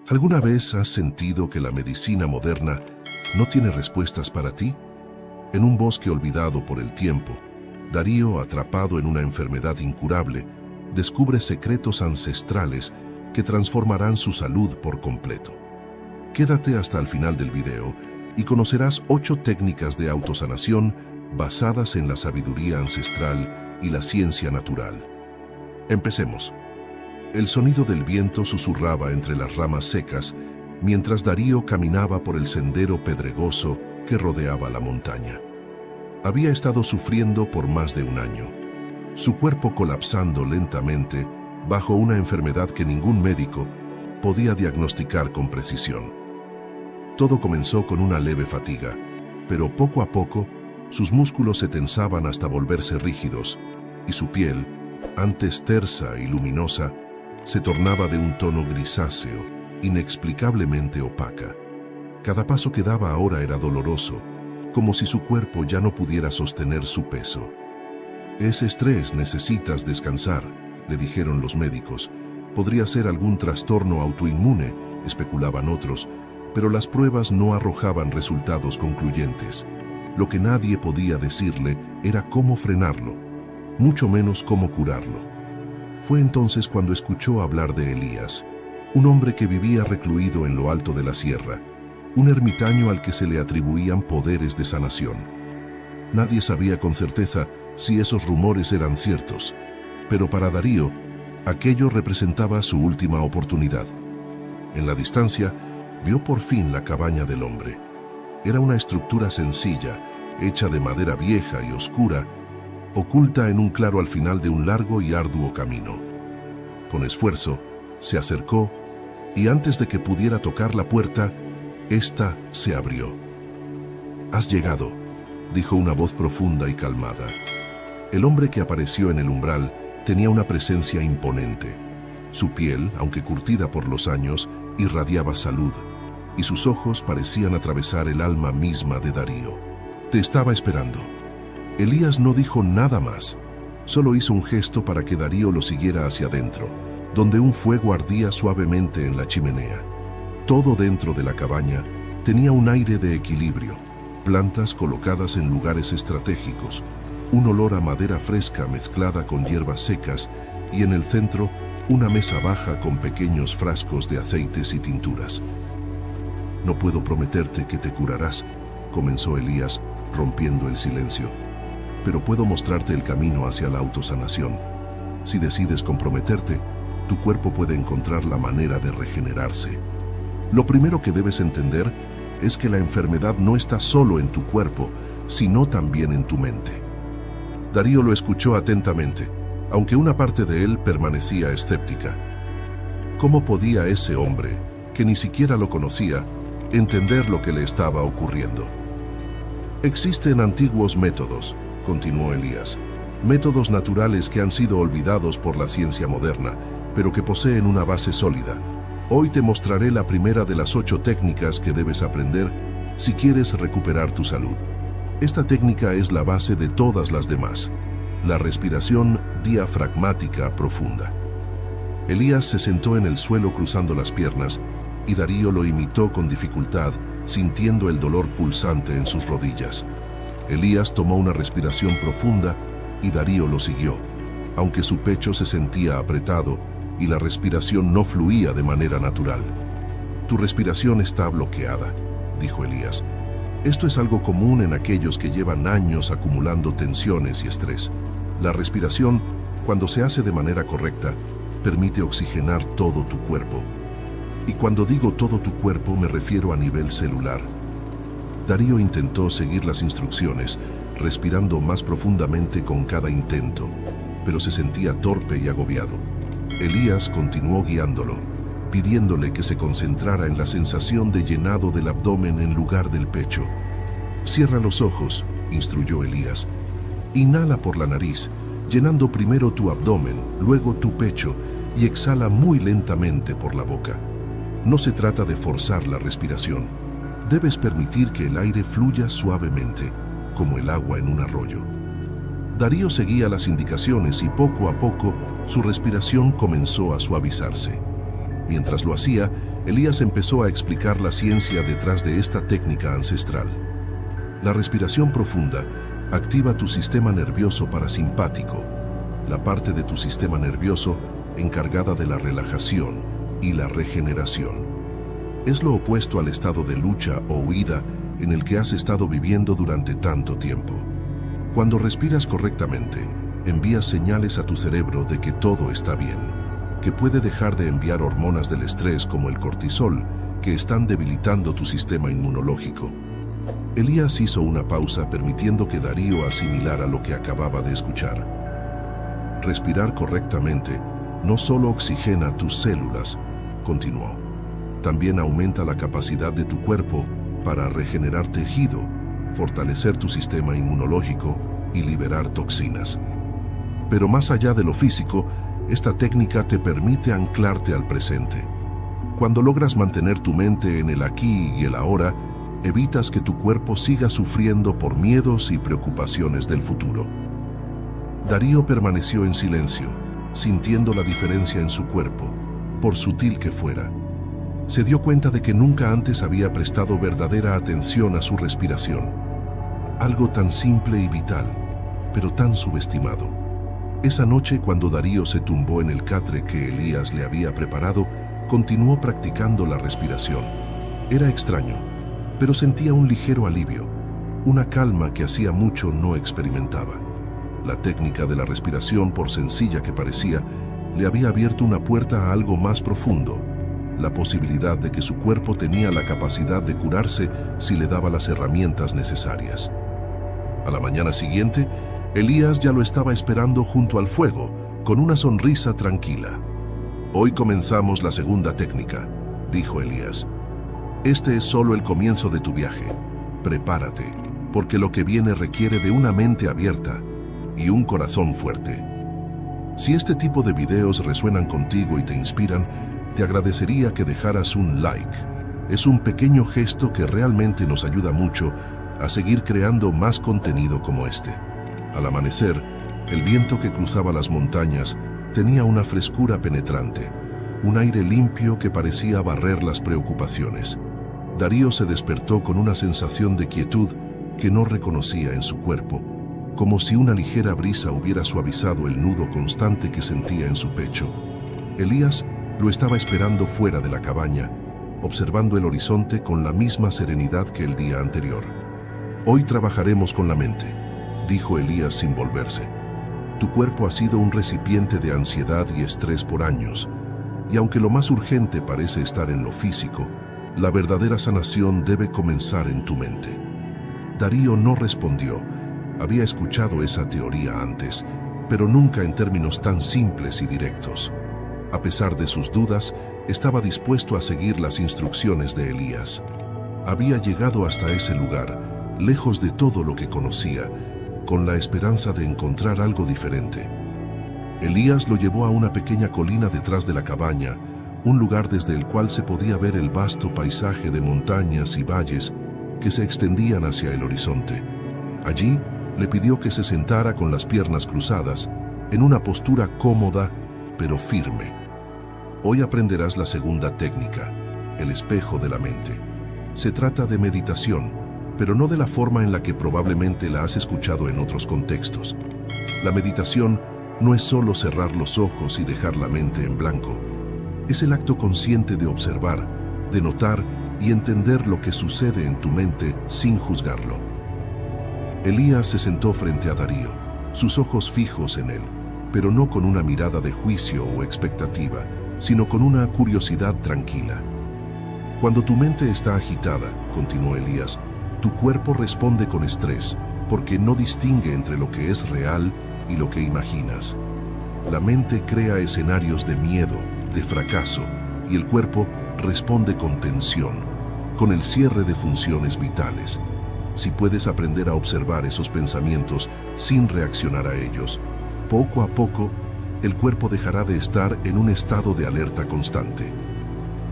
¿Alguna vez has sentido que la medicina moderna no tiene respuestas para ti? En un bosque olvidado por el tiempo, Darío, atrapado en una enfermedad incurable, descubre secretos ancestrales que transformarán su salud por completo. Quédate hasta el final del video y conocerás 8 técnicas de autosanación basadas en la sabiduría ancestral y la ciencia natural. Empecemos. El sonido del viento susurraba entre las ramas secas mientras Darío caminaba por el sendero pedregoso que rodeaba la montaña. Había estado sufriendo por más de un año, su cuerpo colapsando lentamente bajo una enfermedad que ningún médico podía diagnosticar con precisión. Todo comenzó con una leve fatiga, pero poco a poco sus músculos se tensaban hasta volverse rígidos y su piel, antes tersa y luminosa, se tornaba de un tono grisáceo, inexplicablemente opaca. Cada paso que daba ahora era doloroso, como si su cuerpo ya no pudiera sostener su peso. «Es estrés, necesitas descansar», le dijeron los médicos. «Podría ser algún trastorno autoinmune», especulaban otros, pero las pruebas no arrojaban resultados concluyentes. Lo que nadie podía decirle era cómo frenarlo, mucho menos cómo curarlo. Fue entonces cuando escuchó hablar de Elías, un hombre que vivía recluido en lo alto de la sierra, un ermitaño al que se le atribuían poderes de sanación. Nadie sabía con certeza si esos rumores eran ciertos, pero para Darío, aquello representaba su última oportunidad. En la distancia, vio por fin la cabaña del hombre. Era una estructura sencilla, hecha de madera vieja y oscura, oculta en un claro al final de un largo y arduo camino. Con esfuerzo, se acercó y antes de que pudiera tocar la puerta, ésta se abrió. «Has llegado», dijo una voz profunda y calmada. El hombre que apareció en el umbral tenía una presencia imponente. Su piel, aunque curtida por los años, irradiaba salud, y sus ojos parecían atravesar el alma misma de Darío. «Te estaba esperando». Elías no dijo nada más, solo hizo un gesto para que Darío lo siguiera hacia adentro, donde un fuego ardía suavemente en la chimenea. Todo dentro de la cabaña tenía un aire de equilibrio, plantas colocadas en lugares estratégicos, un olor a madera fresca mezclada con hierbas secas y en el centro una mesa baja con pequeños frascos de aceites y tinturas. «No puedo prometerte que te curarás», comenzó Elías, rompiendo el silencio, «pero puedo mostrarte el camino hacia la autosanación. Si decides comprometerte, tu cuerpo puede encontrar la manera de regenerarse. Lo primero que debes entender es que la enfermedad no está solo en tu cuerpo, sino también en tu mente». Darío lo escuchó atentamente, aunque una parte de él permanecía escéptica. ¿Cómo podía ese hombre, que ni siquiera lo conocía, entender lo que le estaba ocurriendo? «Existen antiguos métodos», continuó Elías, «métodos naturales que han sido olvidados por la ciencia moderna, pero que poseen una base sólida. Hoy te mostraré la primera de las 8 técnicas que debes aprender si quieres recuperar tu salud. Esta técnica es la base de todas las demás, la respiración diafragmática profunda». Elías se sentó en el suelo cruzando las piernas y Darío lo imitó con dificultad, sintiendo el dolor pulsante en sus rodillas. Elías tomó una respiración profunda y Darío lo siguió, aunque su pecho se sentía apretado y la respiración no fluía de manera natural. «Tu respiración está bloqueada», dijo Elías. «Esto es algo común en aquellos que llevan años acumulando tensiones y estrés. La respiración, cuando se hace de manera correcta, permite oxigenar todo tu cuerpo. Y cuando digo todo tu cuerpo me refiero a nivel celular». Darío intentó seguir las instrucciones, respirando más profundamente con cada intento, pero se sentía torpe y agobiado. Elías continuó guiándolo, pidiéndole que se concentrara en la sensación de llenado del abdomen en lugar del pecho. «Cierra los ojos», instruyó Elías. «Inhala por la nariz, llenando primero tu abdomen, luego tu pecho, y exhala muy lentamente por la boca. No se trata de forzar la respiración. Debes permitir que el aire fluya suavemente, como el agua en un arroyo». Darío seguía las indicaciones y poco a poco su respiración comenzó a suavizarse. Mientras lo hacía, Elías empezó a explicar la ciencia detrás de esta técnica ancestral. La respiración profunda activa tu sistema nervioso parasimpático, la parte de tu sistema nervioso encargada de la relajación y la regeneración. Es lo opuesto al estado de lucha o huida en el que has estado viviendo durante tanto tiempo. Cuando respiras correctamente, envías señales a tu cerebro de que todo está bien, que puede dejar de enviar hormonas del estrés como el cortisol, que están debilitando tu sistema inmunológico. Elías hizo una pausa permitiendo que Darío asimilara lo que acababa de escuchar. Respirar correctamente no solo oxigena tus células, continuó, también aumenta la capacidad de tu cuerpo para regenerar tejido, fortalecer tu sistema inmunológico y liberar toxinas. Pero más allá de lo físico, esta técnica te permite anclarte al presente. Cuando logras mantener tu mente en el aquí y el ahora, evitas que tu cuerpo siga sufriendo por miedos y preocupaciones del futuro. Darío permaneció en silencio, sintiendo la diferencia en su cuerpo, por sutil que fuera. Se dio cuenta de que nunca antes había prestado verdadera atención a su respiración. Algo tan simple y vital, pero tan subestimado. Esa noche, cuando Darío se tumbó en el catre que Elías le había preparado, continuó practicando la respiración. Era extraño, pero sentía un ligero alivio, una calma que hacía mucho no experimentaba. La técnica de la respiración, por sencilla que parecía, le había abierto una puerta a algo más profundo, la posibilidad de que su cuerpo tenía la capacidad de curarse si le daba las herramientas necesarias. A la mañana siguiente, Elías ya lo estaba esperando junto al fuego, con una sonrisa tranquila. «Hoy comenzamos la segunda técnica», dijo Elías. «Este es solo el comienzo de tu viaje. Prepárate, porque lo que viene requiere de una mente abierta y un corazón fuerte». Si este tipo de videos resuenan contigo y te inspiran, te agradecería que dejaras un like. Es un pequeño gesto que realmente nos ayuda mucho a seguir creando más contenido como este. Al amanecer, el viento que cruzaba las montañas tenía una frescura penetrante, un aire limpio que parecía barrer las preocupaciones. Darío se despertó con una sensación de quietud que no reconocía en su cuerpo, como si una ligera brisa hubiera suavizado el nudo constante que sentía en su pecho. Elías lo estaba esperando fuera de la cabaña, observando el horizonte con la misma serenidad que el día anterior. «Hoy trabajaremos con la mente», dijo Elías sin volverse. «Tu cuerpo ha sido un recipiente de ansiedad y estrés por años, y aunque lo más urgente parece estar en lo físico, la verdadera sanación debe comenzar en tu mente». Darío no respondió. Había escuchado esa teoría antes, pero nunca en términos tan simples y directos. A pesar de sus dudas, estaba dispuesto a seguir las instrucciones de Elías. Había llegado hasta ese lugar, lejos de todo lo que conocía, con la esperanza de encontrar algo diferente. Elías lo llevó a una pequeña colina detrás de la cabaña, un lugar desde el cual se podía ver el vasto paisaje de montañas y valles que se extendían hacia el horizonte. Allí, le pidió que se sentara con las piernas cruzadas, en una postura cómoda pero firme. Hoy aprenderás la segunda técnica, el espejo de la mente. Se trata de meditación, pero no de la forma en la que probablemente la has escuchado en otros contextos. La meditación no es solo cerrar los ojos y dejar la mente en blanco. Es el acto consciente de observar, de notar y entender lo que sucede en tu mente sin juzgarlo. Elías se sentó frente a Darío, sus ojos fijos en él, pero no con una mirada de juicio o expectativa, sino con una curiosidad tranquila. Cuando tu mente está agitada, continuó Elías, tu cuerpo responde con estrés, porque no distingue entre lo que es real y lo que imaginas. La mente crea escenarios de miedo, de fracaso, y el cuerpo responde con tensión, con el cierre de funciones vitales. Si puedes aprender a observar esos pensamientos sin reaccionar a ellos, poco a poco, el cuerpo dejará de estar en un estado de alerta constante.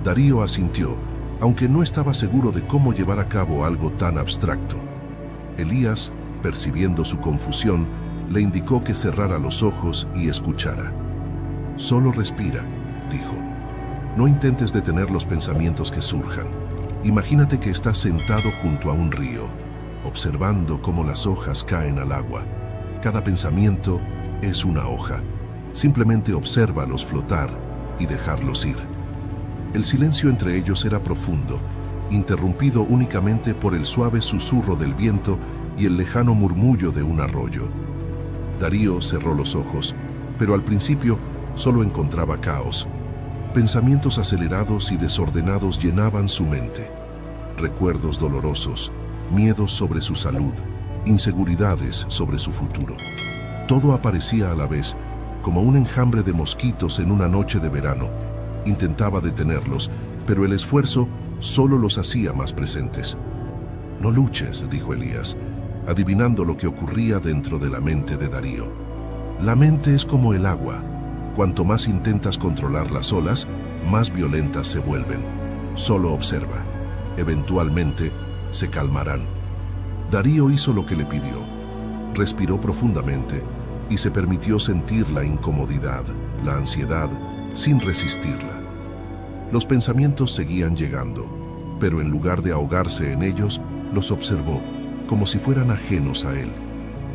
Darío asintió, aunque no estaba seguro de cómo llevar a cabo algo tan abstracto. Elías, percibiendo su confusión, le indicó que cerrara los ojos y escuchara. «Solo respira», dijo. No intentes detener los pensamientos que surjan. Imagínate que estás sentado junto a un río, observando cómo las hojas caen al agua. Cada pensamiento es una hoja. Simplemente obsérvalos flotar y dejarlos ir. El silencio entre ellos era profundo, interrumpido únicamente por el suave susurro del viento y el lejano murmullo de un arroyo. Darío cerró los ojos, pero al principio solo encontraba caos. Pensamientos acelerados y desordenados llenaban su mente. Recuerdos dolorosos, miedos sobre su salud, inseguridades sobre su futuro. Todo aparecía a la vez, como un enjambre de mosquitos en una noche de verano. Intentaba detenerlos, pero el esfuerzo solo los hacía más presentes. «No luches», dijo Elías, adivinando lo que ocurría dentro de la mente de Darío. La mente es como el agua. Cuanto más intentas controlar las olas, más violentas se vuelven. Solo observa. Eventualmente, se calmarán. Darío hizo lo que le pidió. Respiró profundamente y se permitió sentir la incomodidad, la ansiedad, sin resistirla. Los pensamientos seguían llegando, pero en lugar de ahogarse en ellos, los observó, como si fueran ajenos a él.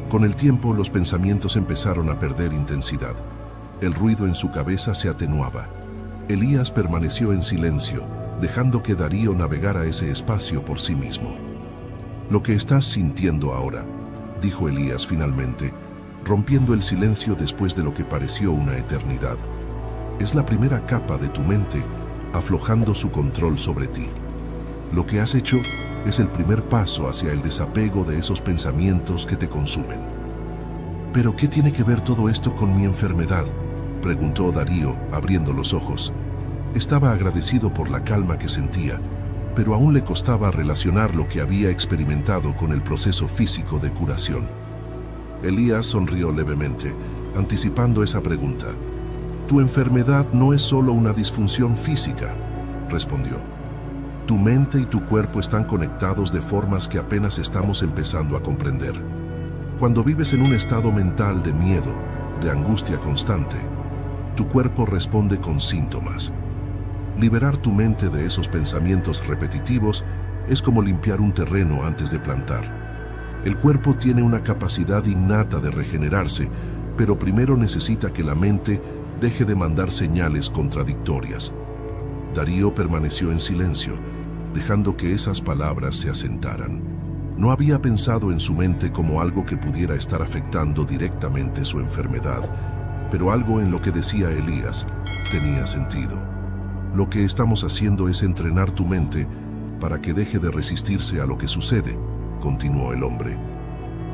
Con el tiempo, los pensamientos empezaron a perder intensidad. El ruido en su cabeza se atenuaba. Elías permaneció en silencio, dejando que Darío navegara ese espacio por sí mismo. «Lo que estás sintiendo ahora», dijo Elías finalmente, rompiendo el silencio después de lo que pareció una eternidad, «es la primera capa de tu mente aflojando su control sobre ti. Lo que has hecho es el primer paso hacia el desapego de esos pensamientos que te consumen». «¿Pero qué tiene que ver todo esto con mi enfermedad?», preguntó Darío, abriendo los ojos. Estaba agradecido por la calma que sentía, pero aún le costaba relacionar lo que había experimentado con el proceso físico de curación. Elías sonrió levemente, anticipando esa pregunta. «Tu enfermedad no es solo una disfunción física», respondió. «Tu mente y tu cuerpo están conectados de formas que apenas estamos empezando a comprender. Cuando vives en un estado mental de miedo, de angustia constante, tu cuerpo responde con síntomas. Liberar tu mente de esos pensamientos repetitivos es como limpiar un terreno antes de plantar. El cuerpo tiene una capacidad innata de regenerarse, pero primero necesita que la mente deje de mandar señales contradictorias». Darío permaneció en silencio, dejando que esas palabras se asentaran. No había pensado en su mente como algo que pudiera estar afectando directamente su enfermedad, pero algo en lo que decía Elías tenía sentido. «Lo que estamos haciendo es entrenar tu mente para que deje de resistirse a lo que sucede», continuó el hombre.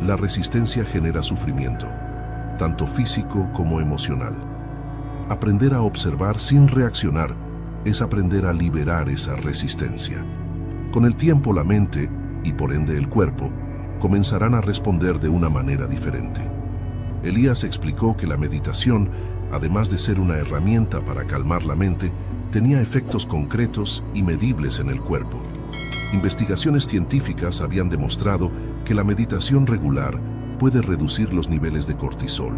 «La resistencia genera sufrimiento, tanto físico como emocional. Aprender a observar sin reaccionar es aprender a liberar esa resistencia. Con el tiempo la mente, y por ende el cuerpo, comenzarán a responder de una manera diferente». Elías explicó que la meditación, además de ser una herramienta para calmar la mente, tenía efectos concretos y medibles en el cuerpo. Investigaciones científicas habían demostrado que la meditación regular puede reducir los niveles de cortisol,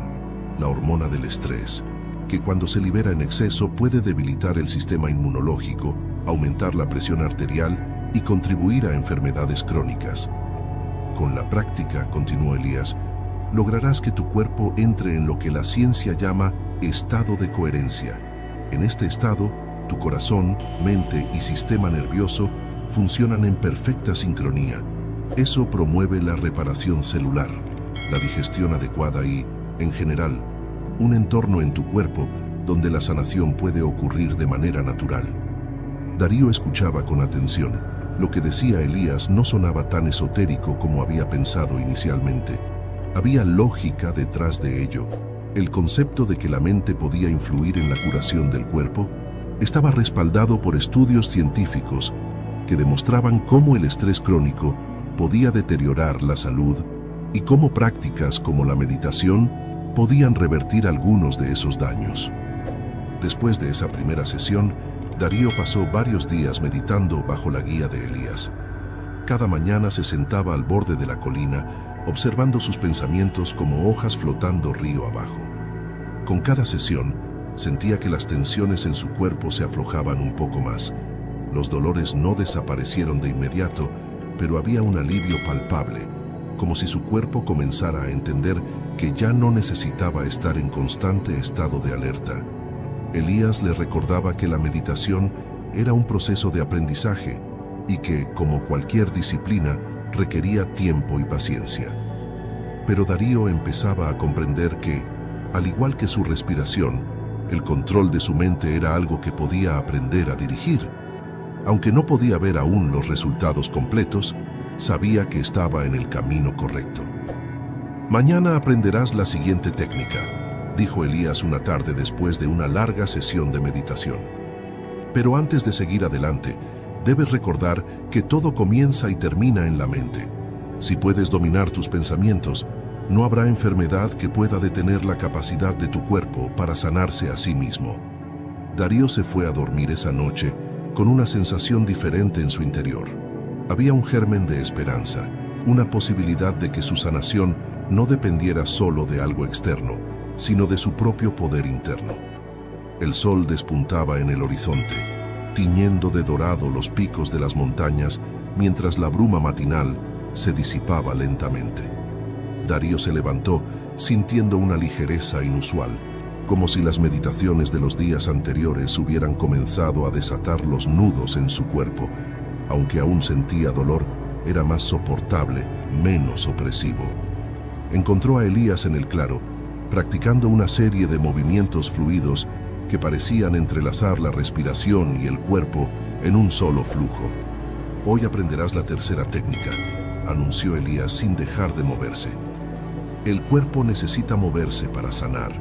la hormona del estrés, que cuando se libera en exceso puede debilitar el sistema inmunológico, aumentar la presión arterial y contribuir a enfermedades crónicas. «Con la práctica», continuó Elías, «lograrás que tu cuerpo entre en lo que la ciencia llama estado de coherencia. En este estado, tu corazón, mente y sistema nervioso funcionan en perfecta sincronía. Eso promueve la reparación celular, la digestión adecuada y, en general, un entorno en tu cuerpo donde la sanación puede ocurrir de manera natural». Darío escuchaba con atención. Lo que decía Elías no sonaba tan esotérico como había pensado inicialmente. Había lógica detrás de ello. El concepto de que la mente podía influir en la curación del cuerpo estaba respaldado por estudios científicos que demostraban cómo el estrés crónico podía deteriorar la salud y cómo prácticas como la meditación podían revertir algunos de esos daños. Después de esa primera sesión, Darío pasó varios días meditando bajo la guía de Elías. Cada mañana se sentaba al borde de la colina, observando sus pensamientos como hojas flotando río abajo. Con cada sesión, Sentía que las tensiones en su cuerpo se aflojaban un poco más. Los dolores no desaparecieron de inmediato, pero había un alivio palpable, como si su cuerpo comenzara a entender que ya no necesitaba estar en constante estado de alerta. Elías le recordaba que la meditación era un proceso de aprendizaje y que, como cualquier disciplina, requería tiempo y paciencia. Pero Darío empezaba a comprender que, al igual que su respiración, el control de su mente era algo que podía aprender a dirigir. Aunque no podía ver aún los resultados completos, sabía que estaba en el camino correcto. «Mañana aprenderás la siguiente técnica», dijo Elías una tarde después de una larga sesión de meditación. Pero antes de seguir adelante, debes recordar que todo comienza y termina en la mente. Si puedes dominar tus pensamientos, no habrá enfermedad que pueda detener la capacidad de tu cuerpo para sanarse a sí mismo. Darío se fue a dormir esa noche con una sensación diferente en su interior. Había un germen de esperanza, una posibilidad de que su sanación no dependiera solo de algo externo, sino de su propio poder interno. El sol despuntaba en el horizonte, tiñendo de dorado los picos de las montañas, mientras la bruma matinal se disipaba lentamente. Darío se levantó, sintiendo una ligereza inusual, como si las meditaciones de los días anteriores hubieran comenzado a desatar los nudos en su cuerpo. Aunque aún sentía dolor, era más soportable, menos opresivo. Encontró a Elías en el claro, practicando una serie de movimientos fluidos que parecían entrelazar la respiración y el cuerpo en un solo flujo. «Hoy aprenderás la tercera técnica», anunció Elías sin dejar de moverse. El cuerpo necesita moverse para sanar,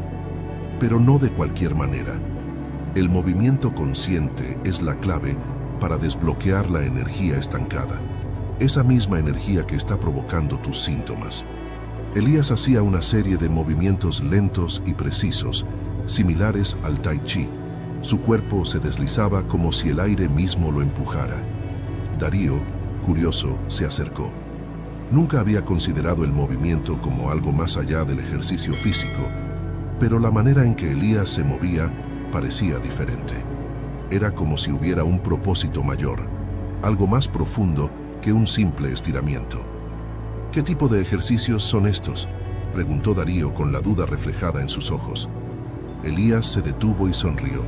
pero no de cualquier manera. El movimiento consciente es la clave para desbloquear la energía estancada, esa misma energía que está provocando tus síntomas. Elías hacía una serie de movimientos lentos y precisos, similares al Tai Chi. Su cuerpo se deslizaba como si el aire mismo lo empujara. Darío, curioso, se acercó. Nunca había considerado el movimiento como algo más allá del ejercicio físico, pero la manera en que Elías se movía parecía diferente. Era como si hubiera un propósito mayor, algo más profundo que un simple estiramiento. «¿Qué tipo de ejercicios son estos?», preguntó Darío con la duda reflejada en sus ojos. Elías se detuvo y sonrió.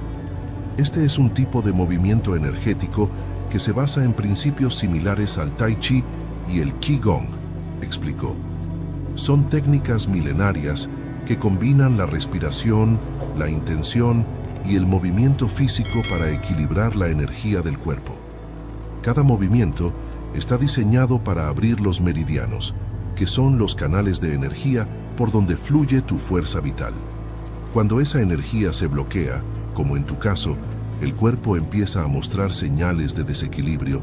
«Este es un tipo de movimiento energético que se basa en principios similares al Tai Chi y el Qigong», explicó. «Son técnicas milenarias que combinan la respiración, la intención y el movimiento físico para equilibrar la energía del cuerpo. Cada movimiento está diseñado para abrir los meridianos, que son los canales de energía por donde fluye tu fuerza vital. Cuando esa energía se bloquea, como en tu caso, el cuerpo empieza a mostrar señales de desequilibrio,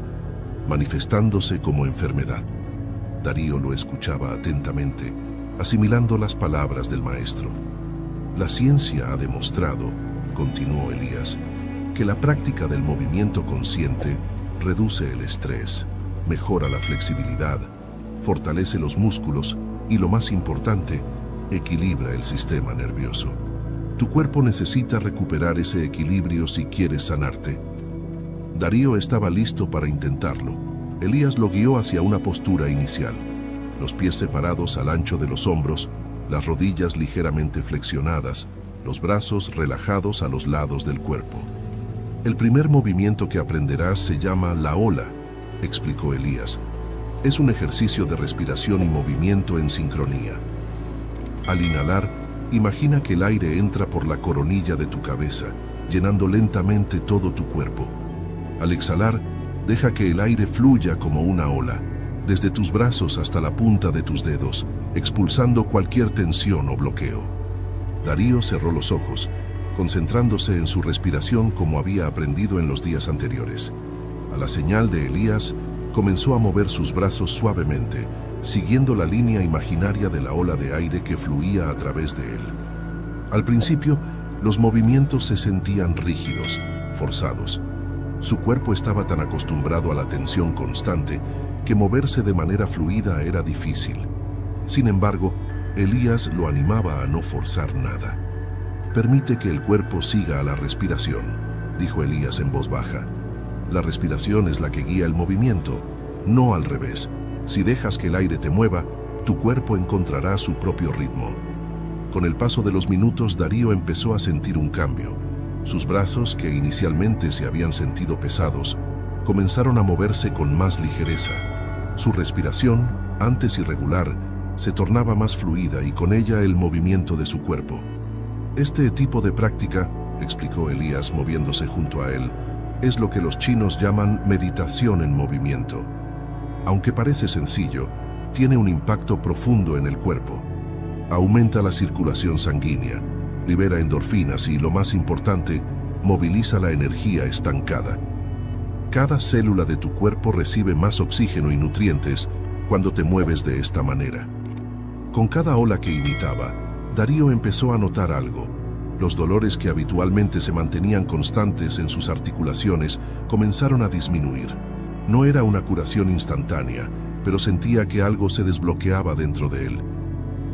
manifestándose como enfermedad». Darío lo escuchaba atentamente, asimilando las palabras del maestro. «La ciencia ha demostrado», continuó Elías, «que la práctica del movimiento consciente reduce el estrés, mejora la flexibilidad, fortalece los músculos y, lo más importante, equilibra el sistema nervioso. Tu cuerpo necesita recuperar ese equilibrio si quieres sanarte». Darío estaba listo para intentarlo. Elías lo guió hacia una postura inicial, los pies separados al ancho de los hombros, las rodillas ligeramente flexionadas, los brazos relajados a los lados del cuerpo. «El primer movimiento que aprenderás se llama la ola», explicó Elías. «Es un ejercicio de respiración y movimiento en sincronía. Al inhalar, imagina que el aire entra por la coronilla de tu cabeza, llenando lentamente todo tu cuerpo. Al exhalar, deja que el aire fluya como una ola, desde tus brazos hasta la punta de tus dedos, expulsando cualquier tensión o bloqueo». Darío cerró los ojos, concentrándose en su respiración como había aprendido en los días anteriores. A la señal de Elías, comenzó a mover sus brazos suavemente, siguiendo la línea imaginaria de la ola de aire que fluía a través de él. Al principio, los movimientos se sentían rígidos, forzados. Su cuerpo estaba tan acostumbrado a la tensión constante que moverse de manera fluida era difícil. Sin embargo, Elías lo animaba a no forzar nada. Permite que el cuerpo siga a la respiración, dijo Elías en voz baja. La respiración es la que guía el movimiento, no al revés. Si dejas que el aire te mueva, tu cuerpo encontrará su propio ritmo. Con el paso de los minutos, Darío empezó a sentir un cambio. Sus brazos, que inicialmente se habían sentido pesados, comenzaron a moverse con más ligereza. Su respiración, antes irregular, se tornaba más fluida y con ella el movimiento de su cuerpo. Este tipo de práctica, explicó Elías moviéndose junto a él, es lo que los chinos llaman meditación en movimiento. Aunque parece sencillo, tiene un impacto profundo en el cuerpo. Aumenta la circulación sanguínea, libera endorfinas y, lo más importante, moviliza la energía estancada. Cada célula de tu cuerpo recibe más oxígeno y nutrientes cuando te mueves de esta manera. Con cada ola que imitaba, Darío empezó a notar algo. Los dolores que habitualmente se mantenían constantes en sus articulaciones comenzaron a disminuir. No era una curación instantánea, pero sentía que algo se desbloqueaba dentro de él,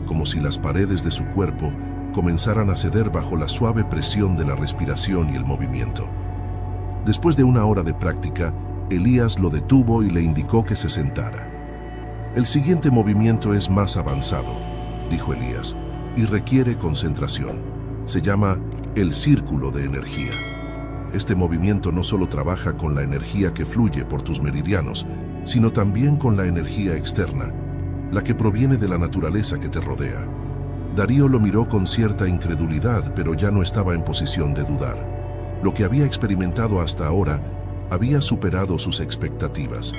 como si las paredes de su cuerpo comenzaran a ceder bajo la suave presión de la respiración y el movimiento. Después de una hora de práctica, Elías lo detuvo y le indicó que se sentara. El siguiente movimiento es más avanzado, dijo Elías, y requiere concentración. Se llama el círculo de energía. Este movimiento no solo trabaja con la energía que fluye por tus meridianos, sino también con la energía externa, la que proviene de la naturaleza que te rodea. Darío lo miró con cierta incredulidad, pero ya no estaba en posición de dudar. Lo que había experimentado hasta ahora había superado sus expectativas.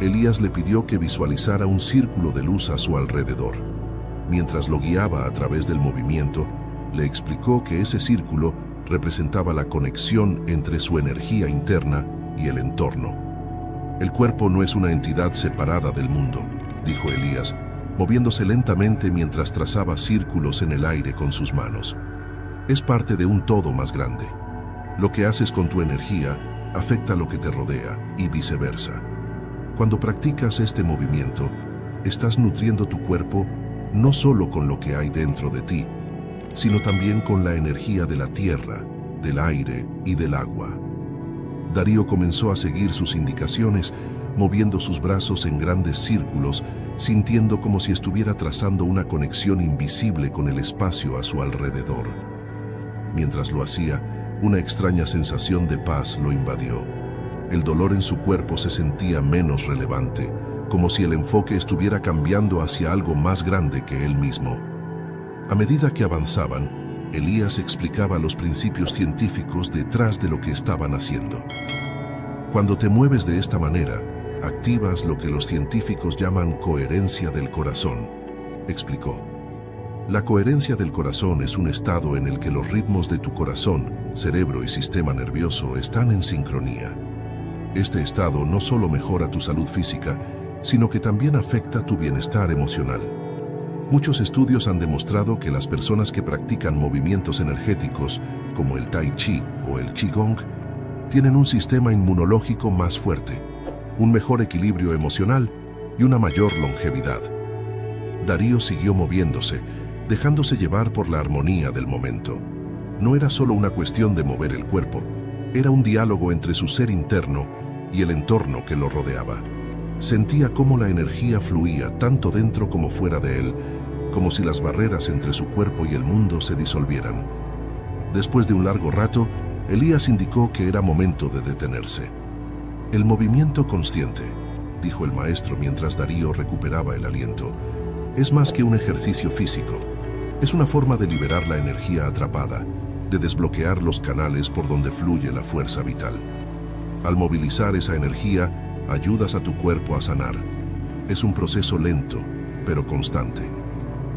Elías le pidió que visualizara un círculo de luz a su alrededor. Mientras lo guiaba a través del movimiento, le explicó que ese círculo representaba la conexión entre su energía interna y el entorno. El cuerpo no es una entidad separada del mundo, dijo Elías, moviéndose lentamente mientras trazaba círculos en el aire con sus manos. Es parte de un todo más grande. Lo que haces con tu energía afecta lo que te rodea y viceversa. Cuando practicas este movimiento, estás nutriendo tu cuerpo no solo con lo que hay dentro de ti, sino también con la energía de la tierra, del aire y del agua. Darío comenzó a seguir sus indicaciones, moviendo sus brazos en grandes círculos, sintiendo como si estuviera trazando una conexión invisible con el espacio a su alrededor. Mientras lo hacía, una extraña sensación de paz lo invadió. El dolor en su cuerpo se sentía menos relevante, como si el enfoque estuviera cambiando hacia algo más grande que él mismo. A medida que avanzaban, Elías explicaba los principios científicos detrás de lo que estaban haciendo. Cuando te mueves de esta manera, activas lo que los científicos llaman coherencia del corazón, explicó. La coherencia del corazón es un estado en el que los ritmos de tu corazón, cerebro y sistema nervioso están en sincronía. Este estado no solo mejora tu salud física, sino que también afecta tu bienestar emocional. Muchos estudios han demostrado que las personas que practican movimientos energéticos, como el Tai Chi o el Qigong, tienen un sistema inmunológico más fuerte, un mejor equilibrio emocional y una mayor longevidad. Darío siguió moviéndose, dejándose llevar por la armonía del momento. No era solo una cuestión de mover el cuerpo, era un diálogo entre su ser interno y el entorno que lo rodeaba. Sentía cómo la energía fluía tanto dentro como fuera de él, como si las barreras entre su cuerpo y el mundo se disolvieran. Después de un largo rato, Elías indicó que era momento de detenerse. El movimiento consciente, dijo el maestro mientras Darío recuperaba el aliento, es más que un ejercicio físico. Es una forma de liberar la energía atrapada, de desbloquear los canales por donde fluye la fuerza vital. Al movilizar esa energía, ayudas a tu cuerpo a sanar. Es un proceso lento, pero constante.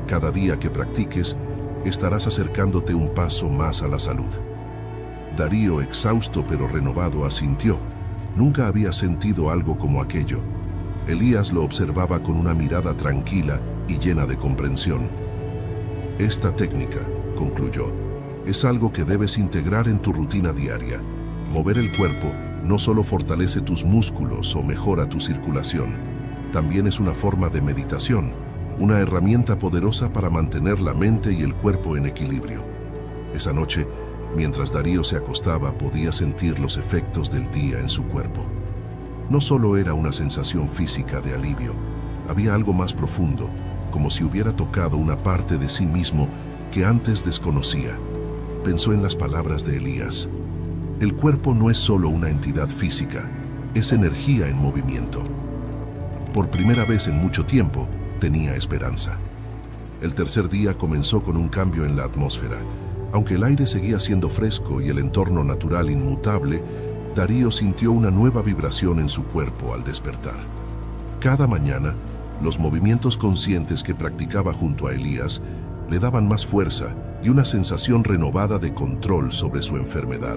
Cada día que practiques, estarás acercándote un paso más a la salud. Darío, exhausto pero renovado, asintió. Nunca había sentido algo como aquello. Elías lo observaba con una mirada tranquila y llena de comprensión. Esta técnica, concluyó, es algo que debes integrar en tu rutina diaria. Mover el cuerpo no solo fortalece tus músculos o mejora tu circulación, también es una forma de meditación, una herramienta poderosa para mantener la mente y el cuerpo en equilibrio. Esa noche, mientras Darío se acostaba, podía sentir los efectos del día en su cuerpo. No solo era una sensación física de alivio, había algo más profundo, como si hubiera tocado una parte de sí mismo que antes desconocía. Pensó en las palabras de Elías. El cuerpo no es solo una entidad física, es energía en movimiento. Por primera vez en mucho tiempo, tenía esperanza. El tercer día comenzó con un cambio en la atmósfera. Aunque el aire seguía siendo fresco y el entorno natural inmutable, Darío sintió una nueva vibración en su cuerpo al despertar. Cada mañana, los movimientos conscientes que practicaba junto a Elías le daban más fuerza y una sensación renovada de control sobre su enfermedad.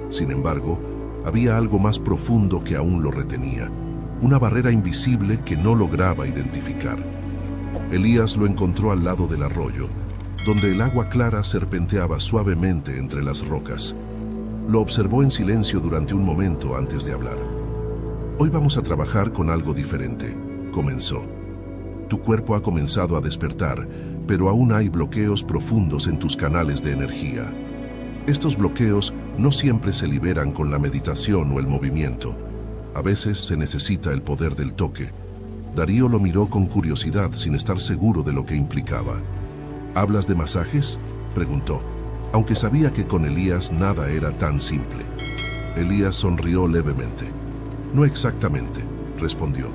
Sin embargo, había algo más profundo que aún lo retenía, una barrera invisible que no lograba identificar. Elías lo encontró al lado del arroyo, donde el agua clara serpenteaba suavemente entre las rocas. Lo observó en silencio durante un momento antes de hablar. «Hoy vamos a trabajar con algo diferente», comenzó. «Tu cuerpo ha comenzado a despertar, pero aún hay bloqueos profundos en tus canales de energía. Estos bloqueos no siempre se liberan con la meditación o el movimiento. A veces se necesita el poder del toque». Darío lo miró con curiosidad, sin estar seguro de lo que implicaba. «¿Hablas de masajes?», preguntó, aunque sabía que con Elías nada era tan simple. Elías sonrió levemente. «No exactamente», respondió.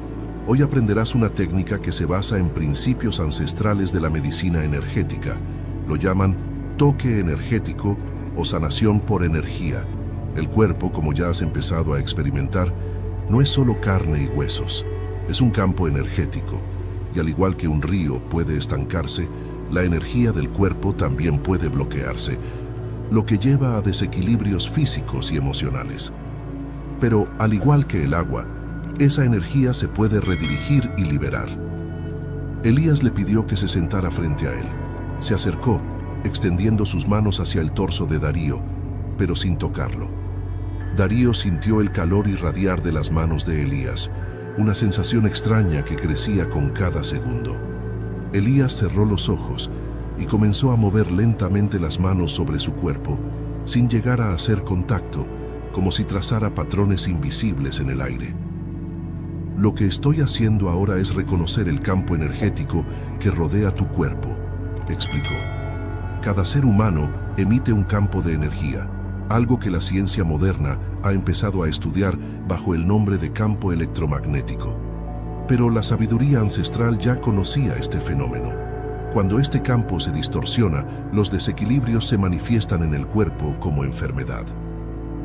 «Hoy aprenderás una técnica que se basa en principios ancestrales de la medicina energética. Lo llaman toque energético o sanación por energía. El cuerpo, como ya has empezado a experimentar, no es solo carne y huesos. Es un campo energético, y al igual que un río puede estancarse, la energía del cuerpo también puede bloquearse, lo que lleva a desequilibrios físicos y emocionales. Pero, al igual que el agua, esa energía se puede redirigir y liberar». Elías le pidió que se sentara frente a él. Se acercó, extendiendo sus manos hacia el torso de Darío, pero sin tocarlo. Darío sintió el calor irradiar de las manos de Elías, una sensación extraña que crecía con cada segundo. Elías cerró los ojos y comenzó a mover lentamente las manos sobre su cuerpo, sin llegar a hacer contacto, como si trazara patrones invisibles en el aire. «Lo que estoy haciendo ahora es reconocer el campo energético que rodea tu cuerpo», explicó. «Cada ser humano emite un campo de energía, algo que la ciencia moderna ha empezado a estudiar bajo el nombre de campo electromagnético. Pero la sabiduría ancestral ya conocía este fenómeno. Cuando este campo se distorsiona, los desequilibrios se manifiestan en el cuerpo como enfermedad».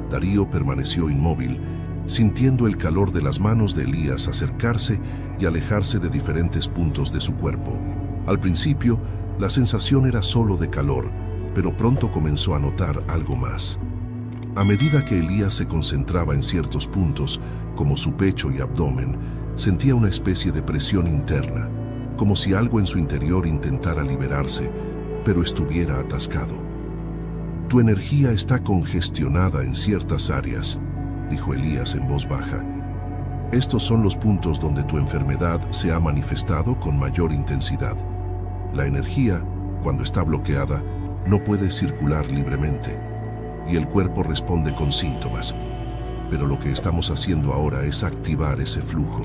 Darío permaneció inmóvil, sintiendo el calor de las manos de Elías acercarse y alejarse de diferentes puntos de su cuerpo. Al principio, la sensación era solo de calor, pero pronto comenzó a notar algo más. A medida que Elías se concentraba en ciertos puntos, como su pecho y abdomen, sentía una especie de presión interna, como si algo en su interior intentara liberarse, pero estuviera atascado. «Tu energía está congestionada en ciertas áreas», dijo Elías en voz baja. «Estos son los puntos donde tu enfermedad se ha manifestado con mayor intensidad. La energía, cuando está bloqueada, no puede circular libremente, y el cuerpo responde con síntomas. Pero lo que estamos haciendo ahora es activar ese flujo,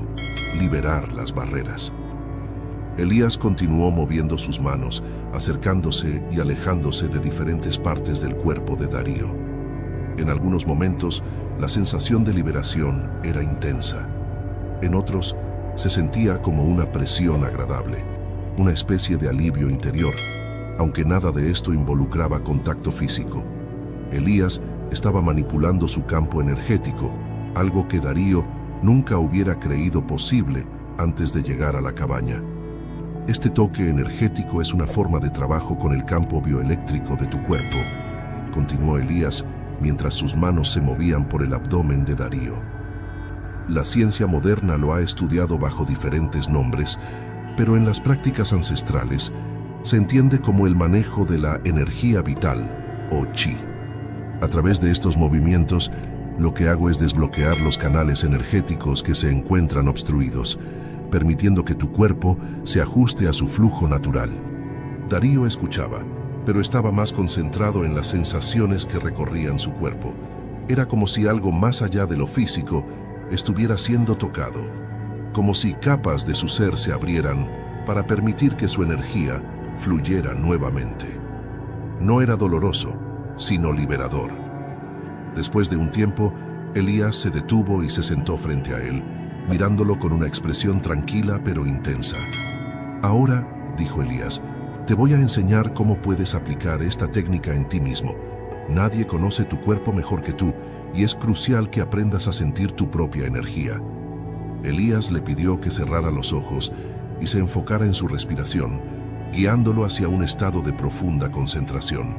liberar las barreras». Elías continuó moviendo sus manos, acercándose y alejándose de diferentes partes del cuerpo de Darío. En algunos momentos, la sensación de liberación era intensa. En otros, se sentía como una presión agradable, una especie de alivio interior, aunque nada de esto involucraba contacto físico. Elías estaba manipulando su campo energético, algo que Darío nunca hubiera creído posible antes de llegar a la cabaña. «Este toque energético es una forma de trabajo con el campo bioeléctrico de tu cuerpo», continuó Elías mientras sus manos se movían por el abdomen de Darío. La ciencia moderna lo ha estudiado bajo diferentes nombres, pero en las prácticas ancestrales se entiende como el manejo de la energía vital, o chi. A través de estos movimientos, lo que hago es desbloquear los canales energéticos que se encuentran obstruidos, permitiendo que tu cuerpo se ajuste a su flujo natural. Darío escuchaba, pero estaba más concentrado en las sensaciones que recorrían su cuerpo. Era como si algo más allá de lo físico estuviera siendo tocado, como si capas de su ser se abrieran para permitir que su energía fluyera nuevamente. No era doloroso, sino liberador. Después de un tiempo, Elías se detuvo y se sentó frente a él, mirándolo con una expresión tranquila pero intensa. Ahora, dijo Elías, te voy a enseñar cómo puedes aplicar esta técnica en ti mismo. Nadie conoce tu cuerpo mejor que tú, y es crucial que aprendas a sentir tu propia energía. Elías le pidió que cerrara los ojos y se enfocara en su respiración, guiándolo hacia un estado de profunda concentración.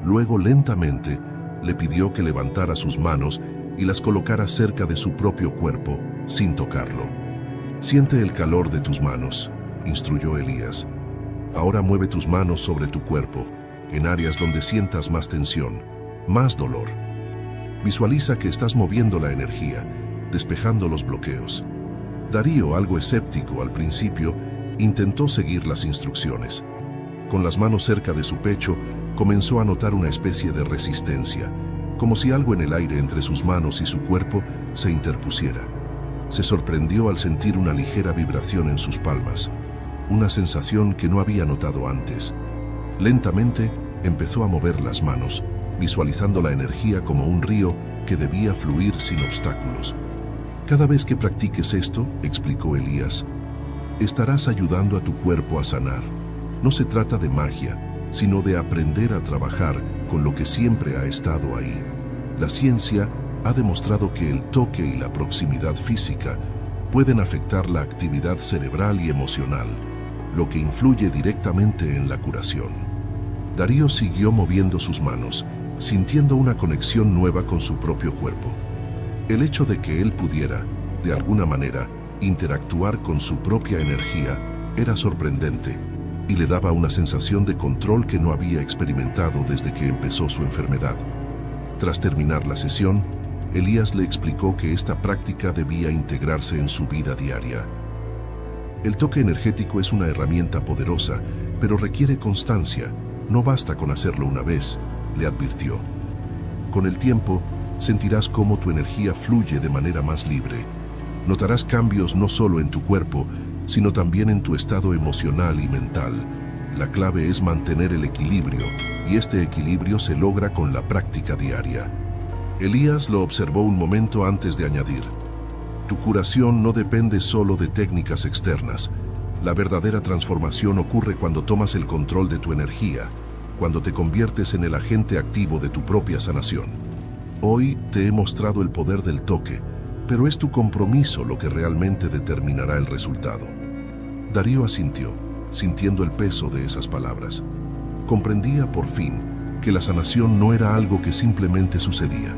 Luego, lentamente, le pidió que levantara sus manos y las colocara cerca de su propio cuerpo, sin tocarlo. Siente el calor de tus manos, instruyó Elías. Ahora mueve tus manos sobre tu cuerpo, en áreas donde sientas más tensión, más dolor. Visualiza que estás moviendo la energía, despejando los bloqueos. Darío, algo escéptico al principio, intentó seguir las instrucciones. Con las manos cerca de su pecho, comenzó a notar una especie de resistencia, como si algo en el aire entre sus manos y su cuerpo se interpusiera. Se sorprendió al sentir una ligera vibración en sus palmas, una sensación que no había notado antes. Lentamente empezó a mover las manos, visualizando la energía como un río que debía fluir sin obstáculos. Cada vez que practiques esto, explicó Elías, estarás ayudando a tu cuerpo a sanar. No se trata de magia, sino de aprender a trabajar con lo que siempre ha estado ahí. La ciencia ha demostrado que el toque y la proximidad física pueden afectar la actividad cerebral y emocional, lo que influye directamente en la curación. Darío siguió moviendo sus manos, sintiendo una conexión nueva con su propio cuerpo. El hecho de que él pudiera, de alguna manera, interactuar con su propia energía era sorprendente y le daba una sensación de control que no había experimentado desde que empezó su enfermedad. Tras terminar la sesión, Elías le explicó que esta práctica debía integrarse en su vida diaria. El toque energético es una herramienta poderosa, pero requiere constancia. No basta con hacerlo una vez, le advirtió. Con el tiempo, sentirás cómo tu energía fluye de manera más libre. Notarás cambios no solo en tu cuerpo, sino también en tu estado emocional y mental. La clave es mantener el equilibrio, y este equilibrio se logra con la práctica diaria. Elías lo observó un momento antes de añadir: tu curación no depende solo de técnicas externas. La verdadera transformación ocurre cuando tomas el control de tu energía, cuando te conviertes en el agente activo de tu propia sanación. Hoy te he mostrado el poder del toque, pero es tu compromiso lo que realmente determinará el resultado. Darío asintió, sintiendo el peso de esas palabras. Comprendía por fin que la sanación no era algo que simplemente sucedía.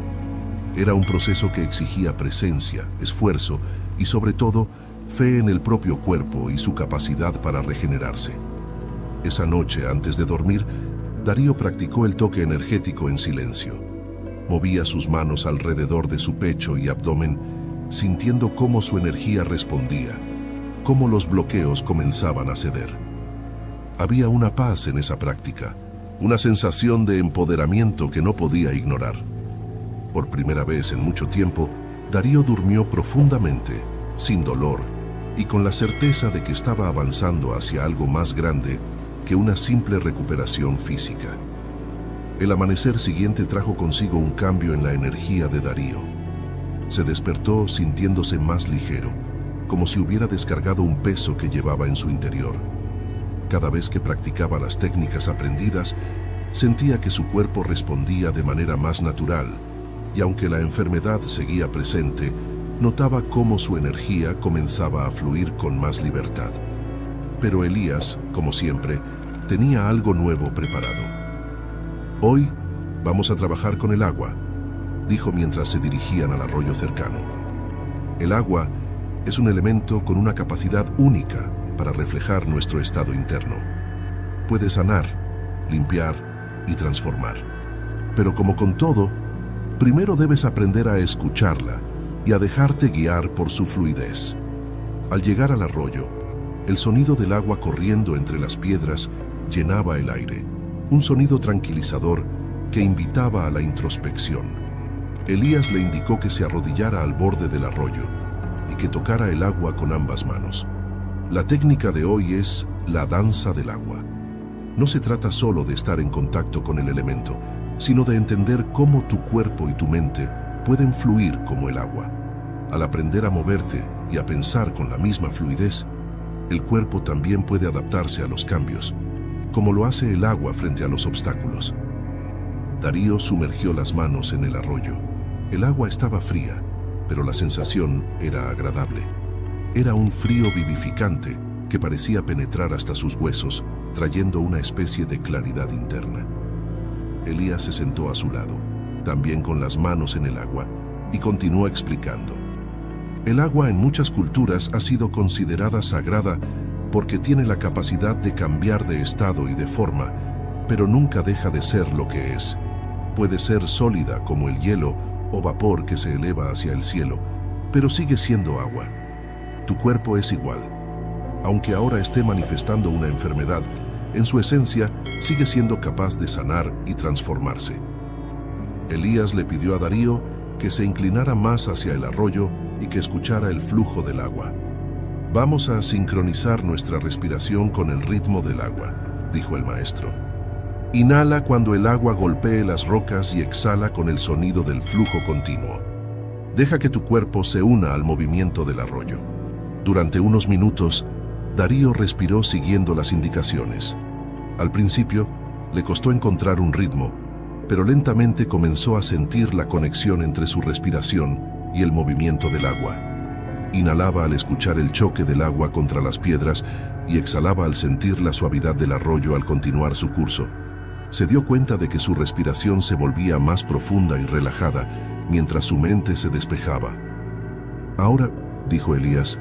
Era un proceso que exigía presencia, esfuerzo y, sobre todo, fe en el propio cuerpo y su capacidad para regenerarse. Esa noche, antes de dormir, Darío practicó el toque energético en silencio. Movía sus manos alrededor de su pecho y abdomen, sintiendo cómo su energía respondía, cómo los bloqueos comenzaban a ceder. Había una paz en esa práctica, una sensación de empoderamiento que no podía ignorar. Por primera vez en mucho tiempo, Darío durmió profundamente, sin dolor, y con la certeza de que estaba avanzando hacia algo más grande que una simple recuperación física. El amanecer siguiente trajo consigo un cambio en la energía de Darío. Se despertó sintiéndose más ligero, como si hubiera descargado un peso que llevaba en su interior. Cada vez que practicaba las técnicas aprendidas, sentía que su cuerpo respondía de manera más natural, y aunque la enfermedad seguía presente, notaba cómo su energía comenzaba a fluir con más libertad. Pero Elías, como siempre, tenía algo nuevo preparado. Hoy vamos a trabajar con el agua, dijo mientras se dirigían al arroyo cercano. El agua es un elemento con una capacidad única para reflejar nuestro estado interno. Puede sanar, limpiar y transformar. Pero como con todo, primero debes aprender a escucharla y a dejarte guiar por su fluidez. Al llegar al arroyo, el sonido del agua corriendo entre las piedras llenaba el aire, un sonido tranquilizador que invitaba a la introspección. Elías le indicó que se arrodillara al borde del arroyo y que tocara el agua con ambas manos. La técnica de hoy es la danza del agua. No se trata solo de estar en contacto con el elemento, sino de entender cómo tu cuerpo y tu mente pueden fluir como el agua. Al aprender a moverte y a pensar con la misma fluidez, el cuerpo también puede adaptarse a los cambios, como lo hace el agua frente a los obstáculos. Darío sumergió las manos en el arroyo. El agua estaba fría, pero la sensación era agradable. Era un frío vivificante que parecía penetrar hasta sus huesos, trayendo una especie de claridad interna. Elías se sentó a su lado, también con las manos en el agua, y continuó explicando. El agua en muchas culturas ha sido considerada sagrada porque tiene la capacidad de cambiar de estado y de forma, pero nunca deja de ser lo que es. Puede ser sólida como el hielo o vapor que se eleva hacia el cielo, pero sigue siendo agua. Tu cuerpo es igual. Aunque ahora esté manifestando una enfermedad, en su esencia sigue siendo capaz de sanar y transformarse. Elías le pidió a Darío que se inclinara más hacia el arroyo y que escuchara el flujo del agua. Vamos a sincronizar nuestra respiración con el ritmo del agua, dijo el maestro. Inhala cuando el agua golpee las rocas y exhala con el sonido del flujo continuo. Deja que tu cuerpo se una al movimiento del arroyo. Durante unos minutos, Darío respiró siguiendo las indicaciones. Al principio, le costó encontrar un ritmo, pero lentamente comenzó a sentir la conexión entre su respiración y el movimiento del agua. Inhalaba al escuchar el choque del agua contra las piedras y exhalaba al sentir la suavidad del arroyo al continuar su curso. Se dio cuenta de que su respiración se volvía más profunda y relajada mientras su mente se despejaba. Ahora, dijo Elías,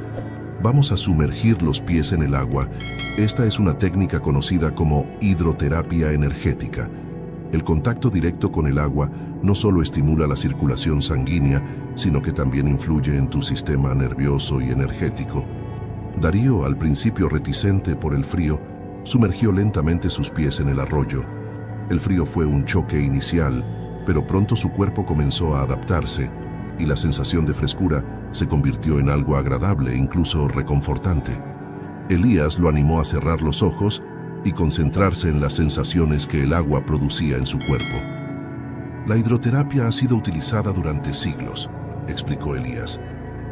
vamos a sumergir los pies en el agua. Esta es una técnica conocida como hidroterapia energética. El contacto directo con el agua no solo estimula la circulación sanguínea, sino que también influye en tu sistema nervioso y energético. Darío, al principio reticente por el frío, sumergió lentamente sus pies en el arroyo. El frío fue un choque inicial, pero pronto su cuerpo comenzó a adaptarse y la sensación de frescura se convirtió en algo agradable e incluso reconfortante. Elías lo animó a cerrar los ojos y concentrarse en las sensaciones que el agua producía en su cuerpo. La hidroterapia ha sido utilizada durante siglos, explicó Elías.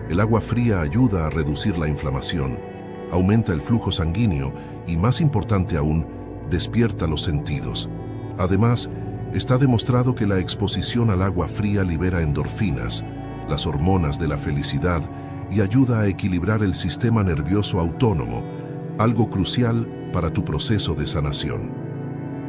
El agua fría ayuda a reducir la inflamación, aumenta el flujo sanguíneo y, más importante aún, despierta los sentidos. Además, está demostrado que la exposición al agua fría libera endorfinas, las hormonas de la felicidad, y ayuda a equilibrar el sistema nervioso autónomo, algo crucial para tu proceso de sanación.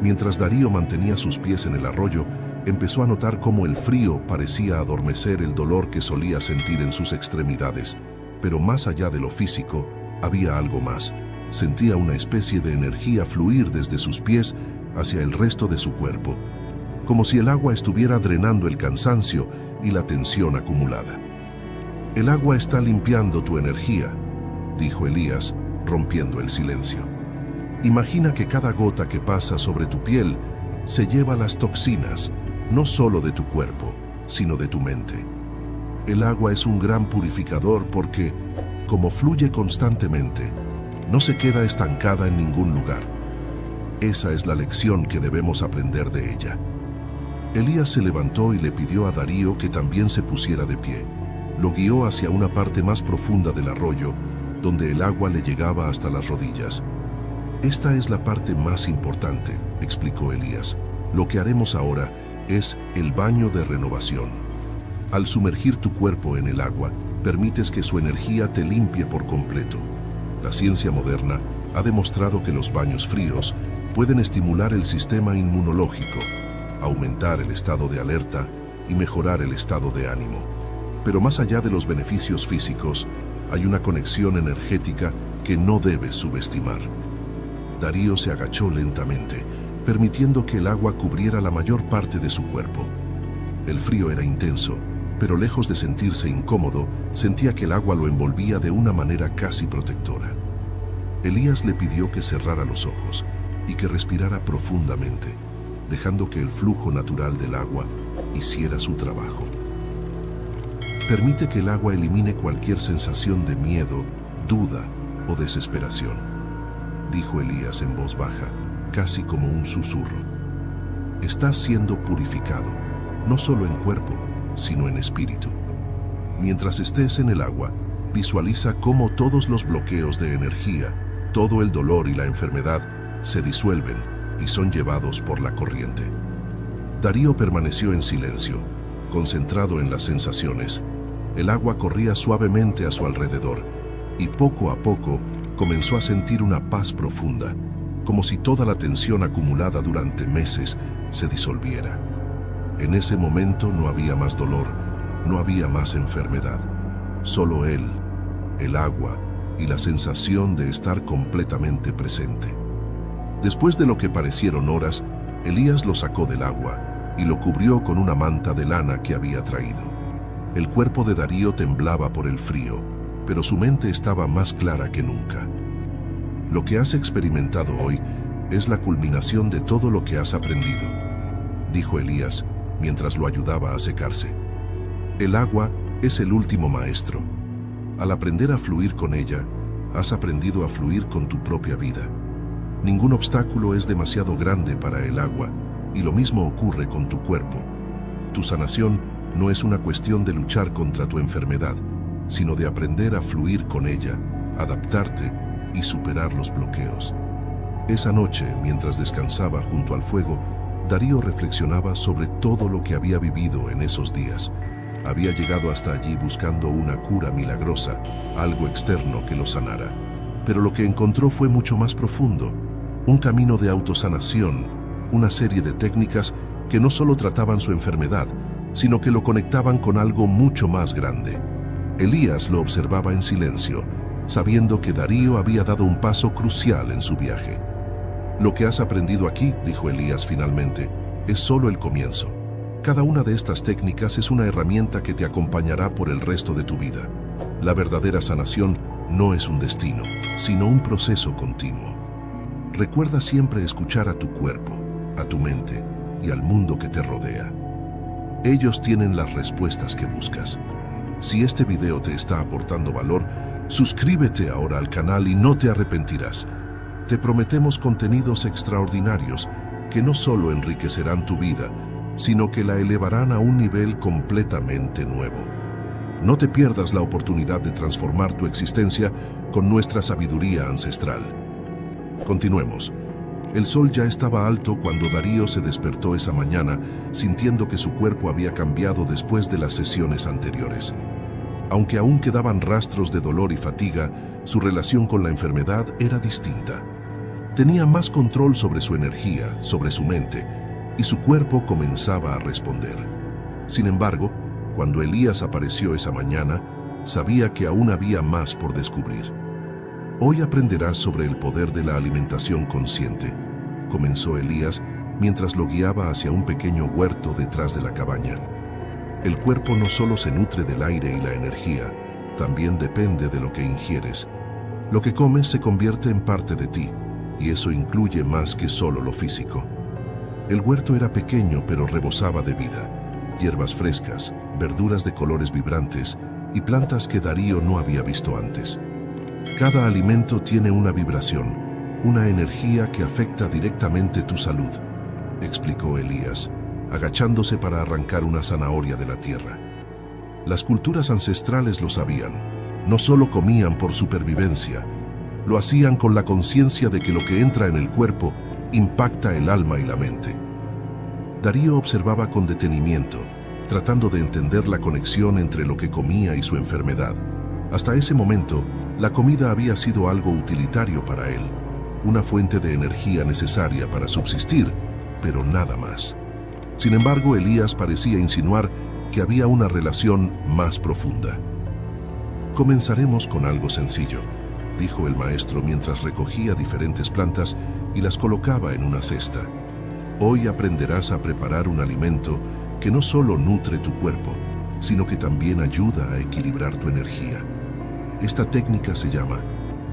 Mientras Darío mantenía sus pies en el arroyo, empezó a notar cómo el frío parecía adormecer el dolor que solía sentir en sus extremidades. Pero más allá de lo físico, había algo más. Sentía una especie de energía fluir desde sus pies hacia el resto de su cuerpo, como si el agua estuviera drenando el cansancio y la tensión acumulada. El agua está limpiando tu energía, dijo Elías, rompiendo el silencio. Imagina que cada gota que pasa sobre tu piel se lleva las toxinas, no solo de tu cuerpo, sino de tu mente. El agua es un gran purificador porque, como fluye constantemente, no se queda estancada en ningún lugar. Esa es la lección que debemos aprender de ella. Elías se levantó y le pidió a Darío que también se pusiera de pie. Lo guió hacia una parte más profunda del arroyo, donde el agua le llegaba hasta las rodillas. Esta es la parte más importante, explicó Elías. Lo que haremos ahora es el baño de renovación. Al sumergir tu cuerpo en el agua, permites que su energía te limpie por completo. La ciencia moderna ha demostrado que los baños fríos pueden estimular el sistema inmunológico, aumentar el estado de alerta y mejorar el estado de ánimo. Pero más allá de los beneficios físicos, hay una conexión energética que no debes subestimar. Darío se agachó lentamente, permitiendo que el agua cubriera la mayor parte de su cuerpo. El frío era intenso, pero lejos de sentirse incómodo, sentía que el agua lo envolvía de una manera casi protectora. Elías le pidió que cerrara los ojos y que respirara profundamente, dejando que el flujo natural del agua hiciera su trabajo. Permite que el agua elimine cualquier sensación de miedo, duda o desesperación, dijo Elías en voz baja, casi como un susurro. Estás siendo purificado, no solo en cuerpo, sino en espíritu. Mientras estés en el agua, visualiza cómo todos los bloqueos de energía, todo el dolor y la enfermedad se disuelven y son llevados por la corriente. Darío permaneció en silencio, concentrado en las sensaciones. El agua corría suavemente a su alrededor y poco a poco comenzó a sentir una paz profunda, como si toda la tensión acumulada durante meses se disolviera. En ese momento no había más dolor, no había más enfermedad, solo él, el agua y la sensación de estar completamente presente. Después de lo que parecieron horas, Elías lo sacó del agua y lo cubrió con una manta de lana que había traído. El cuerpo de Darío temblaba por el frío, pero su mente estaba más clara que nunca. Lo que has experimentado hoy es la culminación de todo lo que has aprendido, dijo Elías mientras lo ayudaba a secarse. El agua es el último maestro. Al aprender a fluir con ella, has aprendido a fluir con tu propia vida. Ningún obstáculo es demasiado grande para el agua, y lo mismo ocurre con tu cuerpo. Tu sanación no es una cuestión de luchar contra tu enfermedad, sino de aprender a fluir con ella, adaptarte y superar los bloqueos. Esa noche, mientras descansaba junto al fuego, Darío reflexionaba sobre todo lo que había vivido en esos días. Había llegado hasta allí buscando una cura milagrosa, algo externo que lo sanara. Pero lo que encontró fue mucho más profundo, un camino de autosanación, una serie de técnicas que no solo trataban su enfermedad, sino que lo conectaban con algo mucho más grande. Elías lo observaba en silencio, sabiendo que Darío había dado un paso crucial en su viaje. Lo que has aprendido aquí, dijo Elías finalmente, es solo el comienzo. Cada una de estas técnicas es una herramienta que te acompañará por el resto de tu vida. La verdadera sanación no es un destino, sino un proceso continuo. Recuerda siempre escuchar a tu cuerpo, a tu mente y al mundo que te rodea. Ellos tienen las respuestas que buscas. Si este video te está aportando valor, suscríbete ahora al canal y no te arrepentirás. Te prometemos contenidos extraordinarios que no solo enriquecerán tu vida, sino que la elevarán a un nivel completamente nuevo. No te pierdas la oportunidad de transformar tu existencia con nuestra sabiduría ancestral. Continuemos. El sol ya estaba alto cuando Darío se despertó esa mañana, sintiendo que su cuerpo había cambiado después de las sesiones anteriores. Aunque aún quedaban rastros de dolor y fatiga, su relación con la enfermedad era distinta. Tenía más control sobre su energía, sobre su mente, y su cuerpo comenzaba a responder. Sin embargo, cuando Elías apareció esa mañana, sabía que aún había más por descubrir. Hoy aprenderás sobre el poder de la alimentación consciente, comenzó Elías mientras lo guiaba hacia un pequeño huerto detrás de la cabaña. El cuerpo no solo se nutre del aire y la energía, también depende de lo que ingieres. Lo que comes se convierte en parte de ti, y eso incluye más que solo lo físico. El huerto era pequeño pero rebosaba de vida, hierbas frescas, verduras de colores vibrantes y plantas que Darío no había visto antes. Cada alimento tiene una vibración, una energía que afecta directamente tu salud, explicó Elías, agachándose para arrancar una zanahoria de la tierra. Las culturas ancestrales lo sabían, no solo comían por supervivencia, lo hacían con la conciencia de que lo que entra en el cuerpo impacta el alma y la mente. Darío observaba con detenimiento, tratando de entender la conexión entre lo que comía y su enfermedad. Hasta ese momento, la comida había sido algo utilitario para él, una fuente de energía necesaria para subsistir, pero nada más. Sin embargo, Elías parecía insinuar que había una relación más profunda. Comenzaremos con algo sencillo, dijo el maestro mientras recogía diferentes plantas y las colocaba en una cesta. Hoy aprenderás a preparar un alimento que no solo nutre tu cuerpo, sino que también ayuda a equilibrar tu energía. Esta técnica se llama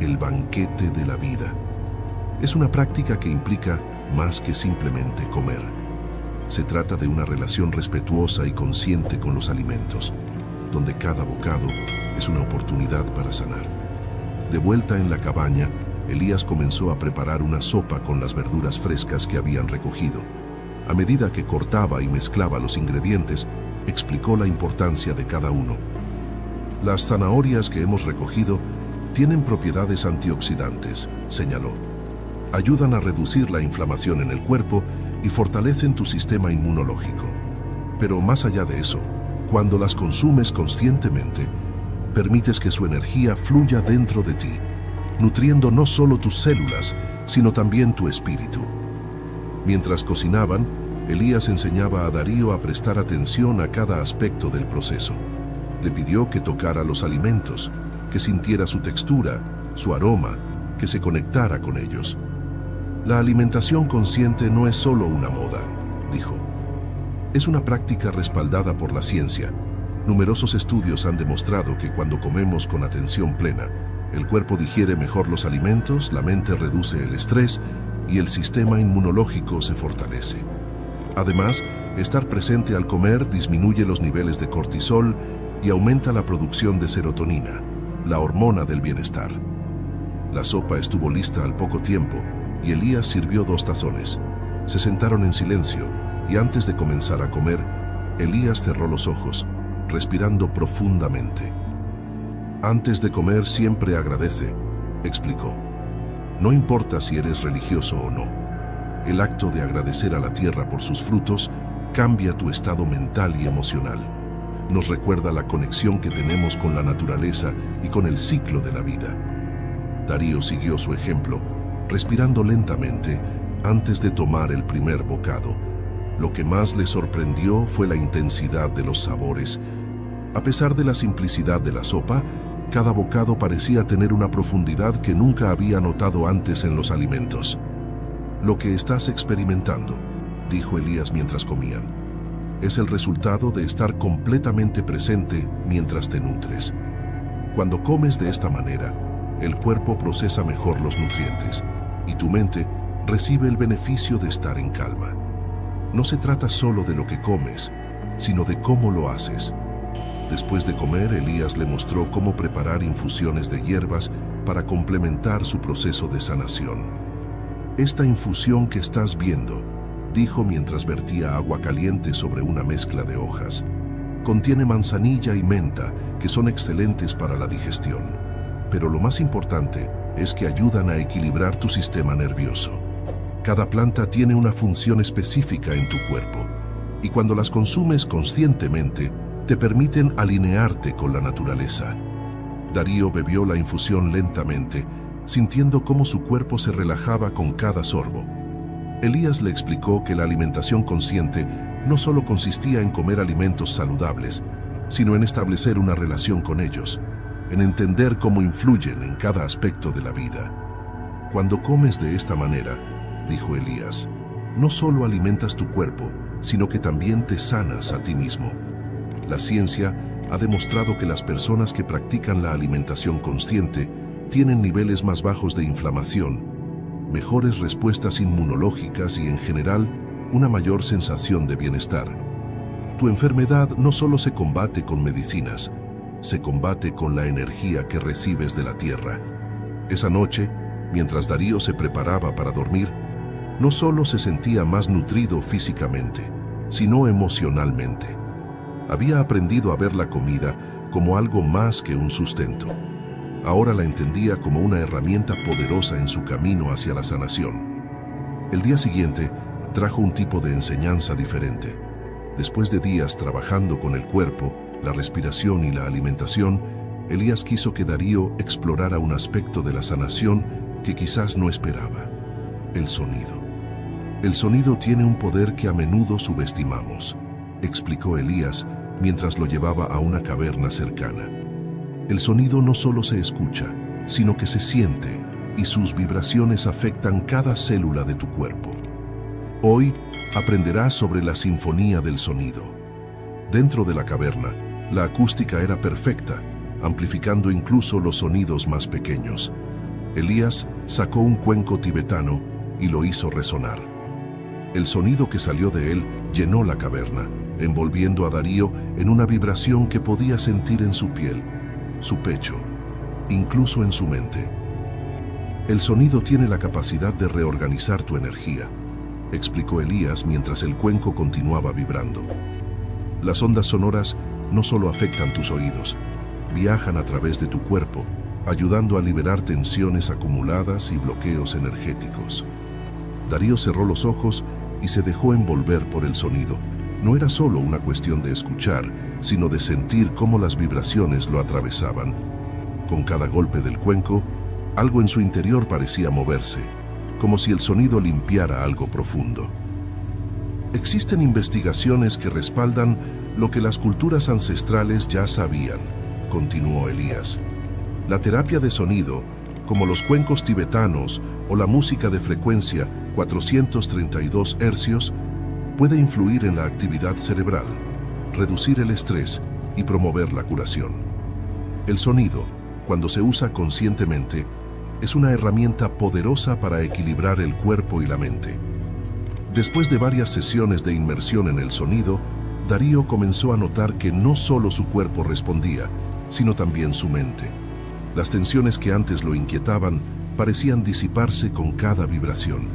el banquete de la vida. Es una práctica que implica más que simplemente comer. Se trata de una relación respetuosa y consciente con los alimentos, donde cada bocado es una oportunidad para sanar. De vuelta en la cabaña, Elías comenzó a preparar una sopa con las verduras frescas que habían recogido. A medida que cortaba y mezclaba los ingredientes, explicó la importancia de cada uno. Las zanahorias que hemos recogido tienen propiedades antioxidantes, señaló. Ayudan a reducir la inflamación en el cuerpo y fortalecen tu sistema inmunológico. Pero más allá de eso, cuando las consumes conscientemente, permites que su energía fluya dentro de ti, nutriendo no solo tus células, sino también tu espíritu. Mientras cocinaban, Elías enseñaba a Darío a prestar atención a cada aspecto del proceso. Le pidió que tocara los alimentos, que sintiera su textura, su aroma, que se conectara con ellos. La alimentación consciente no es solo una moda, dijo. Es una práctica respaldada por la ciencia. Numerosos estudios han demostrado que cuando comemos con atención plena, el cuerpo digiere mejor los alimentos, la mente reduce el estrés y el sistema inmunológico se fortalece. Además, estar presente al comer disminuye los niveles de cortisol y aumenta la producción de serotonina, la hormona del bienestar. La sopa estuvo lista al poco tiempo y Elías sirvió 2 tazones. Se sentaron en silencio y antes de comenzar a comer, Elías cerró los ojos, respirando profundamente. Antes de comer siempre agradece, explicó. No importa si eres religioso o no. El acto de agradecer a la tierra por sus frutos cambia tu estado mental y emocional. Nos recuerda la conexión que tenemos con la naturaleza y con el ciclo de la vida. Darío siguió su ejemplo, respirando lentamente antes de tomar el primer bocado. Lo que más le sorprendió fue la intensidad de los sabores. A pesar de la simplicidad de la sopa, cada bocado parecía tener una profundidad que nunca había notado antes en los alimentos. Lo que estás experimentando, dijo Elías mientras comían, es el resultado de estar completamente presente mientras te nutres. Cuando comes de esta manera, el cuerpo procesa mejor los nutrientes y tu mente recibe el beneficio de estar en calma. No se trata solo de lo que comes, sino de cómo lo haces. Después de comer, Elías le mostró cómo preparar infusiones de hierbas para complementar su proceso de sanación. Esta infusión que estás viendo, dijo mientras vertía agua caliente sobre una mezcla de hojas, contiene manzanilla y menta que son excelentes para la digestión. Pero lo más importante es que ayudan a equilibrar tu sistema nervioso. Cada planta tiene una función específica en tu cuerpo y cuando las consumes conscientemente, te permiten alinearte con la naturaleza. Darío bebió la infusión lentamente, sintiendo cómo su cuerpo se relajaba con cada sorbo. Elías le explicó que la alimentación consciente no solo consistía en comer alimentos saludables, sino en establecer una relación con ellos, en entender cómo influyen en cada aspecto de la vida. Cuando comes de esta manera, dijo Elías, no solo alimentas tu cuerpo, sino que también te sanas a ti mismo. La ciencia ha demostrado que las personas que practican la alimentación consciente tienen niveles más bajos de inflamación, mejores respuestas inmunológicas y, en general, una mayor sensación de bienestar. Tu enfermedad no solo se combate con medicinas, se combate con la energía que recibes de la tierra. Esa noche, mientras Darío se preparaba para dormir, no solo se sentía más nutrido físicamente, sino emocionalmente. Había aprendido a ver la comida como algo más que un sustento. Ahora la entendía como una herramienta poderosa en su camino hacia la sanación. El día siguiente trajo un tipo de enseñanza diferente. Después de días trabajando con el cuerpo, la respiración y la alimentación, Elías quiso que Darío explorara un aspecto de la sanación que quizás no esperaba: el sonido. El sonido tiene un poder que a menudo subestimamos, explicó Elías mientras lo llevaba a una caverna cercana. El sonido no solo se escucha, sino que se siente, y sus vibraciones afectan cada célula de tu cuerpo. Hoy aprenderás sobre la sinfonía del sonido. Dentro de la caverna, la acústica era perfecta, amplificando incluso los sonidos más pequeños. Elías sacó un cuenco tibetano y lo hizo resonar. El sonido que salió de él llenó la caverna, envolviendo a Darío en una vibración que podía sentir en su piel, su pecho, incluso en su mente. El sonido tiene la capacidad de reorganizar tu energía, explicó Elías mientras el cuenco continuaba vibrando. Las ondas sonoras no solo afectan tus oídos, viajan a través de tu cuerpo, ayudando a liberar tensiones acumuladas y bloqueos energéticos. Darío cerró los ojos y se dejó envolver por el sonido. No era solo una cuestión de escuchar, sino de sentir cómo las vibraciones lo atravesaban. Con cada golpe del cuenco, algo en su interior parecía moverse, como si el sonido limpiara algo profundo. Existen investigaciones que respaldan lo que las culturas ancestrales ya sabían, continuó Elías. La terapia de sonido, como los cuencos tibetanos o la música de frecuencia 432 hercios, puede influir en la actividad cerebral, reducir el estrés y promover la curación. El sonido, cuando se usa conscientemente, es una herramienta poderosa para equilibrar el cuerpo y la mente. Después de varias sesiones de inmersión en el sonido, Darío comenzó a notar que no solo su cuerpo respondía, sino también su mente. Las tensiones que antes lo inquietaban parecían disiparse con cada vibración.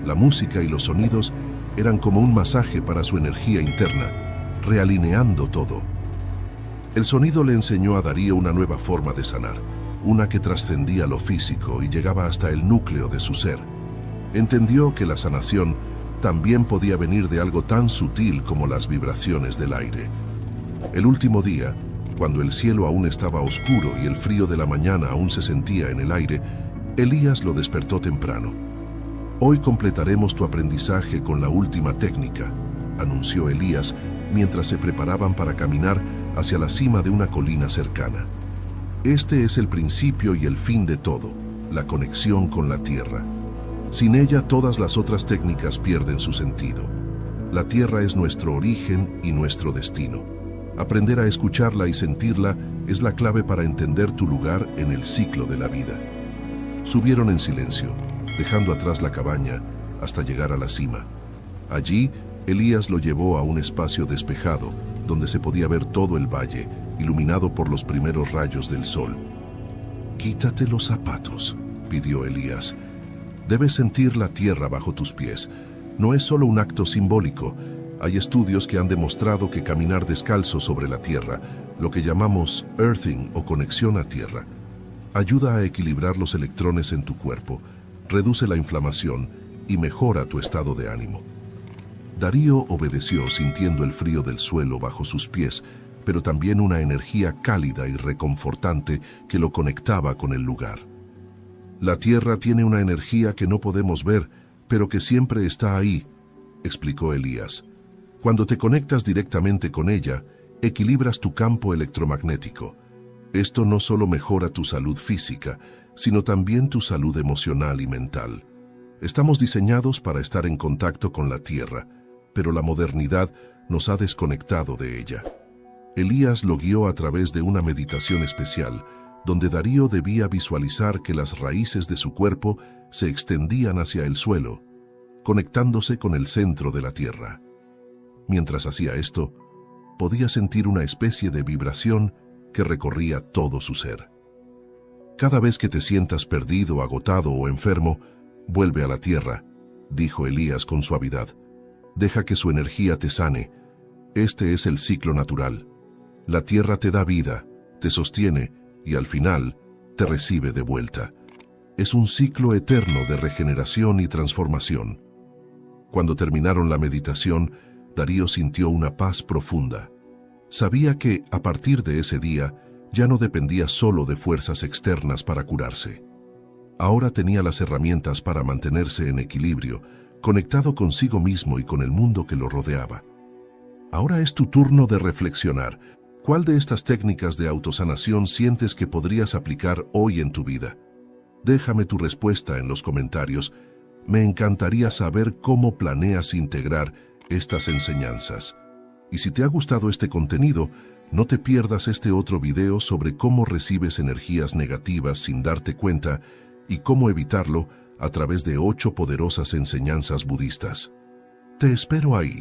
La música y los sonidos eran como un masaje para su energía interna, realineando todo. El sonido le enseñó a Darío una nueva forma de sanar, una que trascendía lo físico y llegaba hasta el núcleo de su ser. Entendió que la sanación también podía venir de algo tan sutil como las vibraciones del aire. El último día, cuando el cielo aún estaba oscuro y el frío de la mañana aún se sentía en el aire, Elías lo despertó temprano. Hoy completaremos tu aprendizaje con la última técnica, anunció Elías mientras se preparaban para caminar hacia la cima de una colina cercana. Este es el principio y el fin de todo, la conexión con la tierra. Sin ella, todas las otras técnicas pierden su sentido. La tierra es nuestro origen y nuestro destino. Aprender a escucharla y sentirla es la clave para entender tu lugar en el ciclo de la vida. Subieron en silencio, dejando atrás la cabaña hasta llegar a la cima. Allí, Elías lo llevó a un espacio despejado, donde se podía ver todo el valle, iluminado por los primeros rayos del sol. «Quítate los zapatos», pidió Elías. «Debes sentir la tierra bajo tus pies. No es solo un acto simbólico. Hay estudios que han demostrado que caminar descalzo sobre la tierra, lo que llamamos earthing o conexión a tierra, ayuda a equilibrar los electrones en tu cuerpo, reduce la inflamación y mejora tu estado de ánimo». Darío obedeció sintiendo el frío del suelo bajo sus pies, pero también una energía cálida y reconfortante que lo conectaba con el lugar. «La tierra tiene una energía que no podemos ver, pero que siempre está ahí», explicó Elías. «Cuando te conectas directamente con ella, equilibras tu campo electromagnético. Esto no solo mejora tu salud física, sino también tu salud emocional y mental. Estamos diseñados para estar en contacto con la tierra, pero la modernidad nos ha desconectado de ella». Elías lo guió a través de una meditación especial, donde Darío debía visualizar que las raíces de su cuerpo se extendían hacia el suelo, conectándose con el centro de la tierra. Mientras hacía esto, podía sentir una especie de vibración que recorría todo su ser. «Cada vez que te sientas perdido, agotado o enfermo, vuelve a la tierra», dijo Elías con suavidad. «Deja que su energía te sane. Este es el ciclo natural. La tierra te da vida, te sostiene y al final te recibe de vuelta. Es un ciclo eterno de regeneración y transformación». Cuando terminaron la meditación, Darío sintió una paz profunda. Sabía que, a partir de ese día, ya no dependía solo de fuerzas externas para curarse. Ahora tenía las herramientas para mantenerse en equilibrio, conectado consigo mismo y con el mundo que lo rodeaba. Ahora es tu turno de reflexionar. ¿Cuál de estas técnicas de autosanación sientes que podrías aplicar hoy en tu vida? Déjame tu respuesta en los comentarios. Me encantaría saber cómo planeas integrar estas enseñanzas. Y si te ha gustado este contenido, no te pierdas este otro video sobre cómo recibes energías negativas sin darte cuenta y cómo evitarlo a través de 8 poderosas enseñanzas budistas. Te espero ahí.